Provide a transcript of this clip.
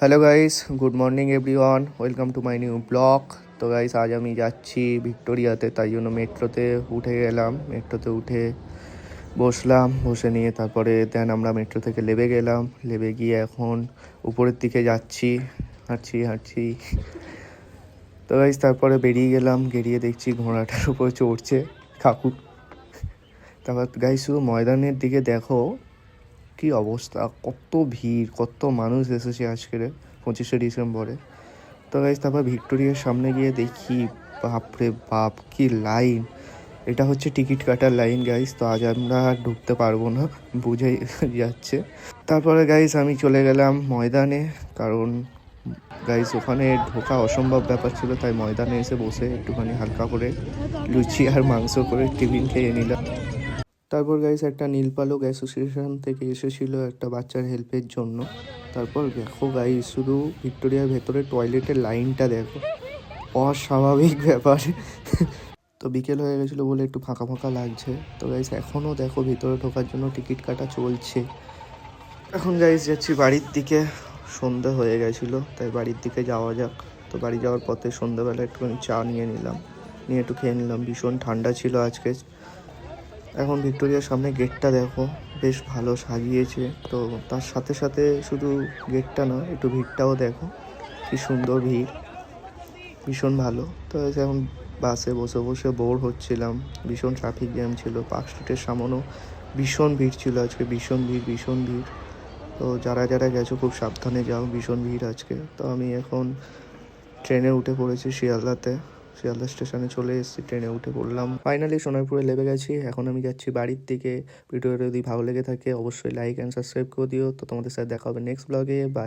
Hello guys, good morning everyone, welcome to my new blog. তো guys, আজ আমি যাচ্ছি ভিক্টোরিয়াতে, তাই জন্য মেট্রোতে উঠে গেলাম। মেট্রোতে উঠে বসলাম, বসে নিয়ে তারপরে দেন আমরা মেট্রো থেকে নেমে গেলাম। নেমে গিয়ে এখন উপরের দিকে যাচ্ছি, হাঁটছি। তো গাইস, তারপরে বেরিয়ে গেলাম, বেরিয়ে দেখছি ঘোড়াটার উপর চড়ছে কাকু। তারপর গাইস, শুধু ময়দানের দিকে দেখো কি অবস্থা, কত ভিড়, কত মানুষ এসেছে আজকের 25শে ডিসেম্বরে। তো গাইস, তারপর ভিক্টোরিয়ার সামনে গিয়ে দেখি বাপরে বাপ কি লাইন। এটা হচ্ছে টিকিট কাটার লাইন গাইস। তো আজ আমরা আর ঢুকতে পারবো না, বুঝেই যাচ্ছে। তারপরে গাইস আমি চলে গেলাম ময়দানে, কারণ গাইস ওখানে ঢোকা অসম্ভব ব্যাপার ছিল, তাই ময়দানে এসে বসে একটুখানি হালকা করে লুচি আর মাংস করে টিফিন খেয়ে নিলাম। তারপর গাইস একটা নীল পালক অ্যাসোসিয়েশন থেকে এসেছিল একটা বাচ্চার হেল্পের জন্য। তারপর দেখো গাইস, শুধু ভিক্টোরিয়ার ভেতরে টয়লেটের লাইনটা দেখো, অস্বাভাবিক ব্যাপার। তো বিকেল হয়ে গেছিলো বলে একটু ফাঁকা ফাঁকা লাগছে। তো গাইস এখনও দেখো ভিতরে ঢোকার জন্য টিকিট কাটা চলছে। এখন গাইস যাচ্ছি বাড়ির দিকে, সন্ধে হয়ে গেছিলো, তাই বাড়ির দিকে যাওয়া যাক। তো বাড়ি যাওয়ার পথে সন্ধ্যাবেলা একটুখানি চা নিয়ে নিলাম, নিয়ে একটু খেয়ে নিলাম। ভীষণ ঠান্ডা ছিল আজকে। এখন ভিক্টোরিয়ার সামনে গেটটা দেখো, বেশ ভালো সাজিয়েছে। তো তার সাথে সাথে শুধু গেটটা না, একটু ভিড়টাও দেখো, কি সুন্দর ভিড়, ভীষণ ভালো। তো এখন বাসে বসে বসে বোর হচ্ছিলাম, ভীষণ ট্রাফিক জ্যাম ছিল। পার্ক স্ট্রিটের সামনেও ভীষণ ভিড় ছিল আজকে, ভীষণ ভিড়। তো যারা যারা গেছো খুব সাবধানে যাও, ভীষণ ভিড় আজকে। তো আমি এখন ট্রেনে উঠে পড়েছি শিয়ালদা স্টেশনে চলে এসেছি, ট্রেনে উঠে পড়লাম। ফাইনালি সোনারপুরে লেবে গেছি। এখন আমি যাচ্ছি বাড়ির দিকে। ভিডিওটা যদি ভালো লেগে থাকে অবশ্যই লাইক অ্যান্ড সাবস্ক্রাইব করে দিও। তো তোমাদের সাথে দেখা হবে নেক্সট ব্লগে। বাই।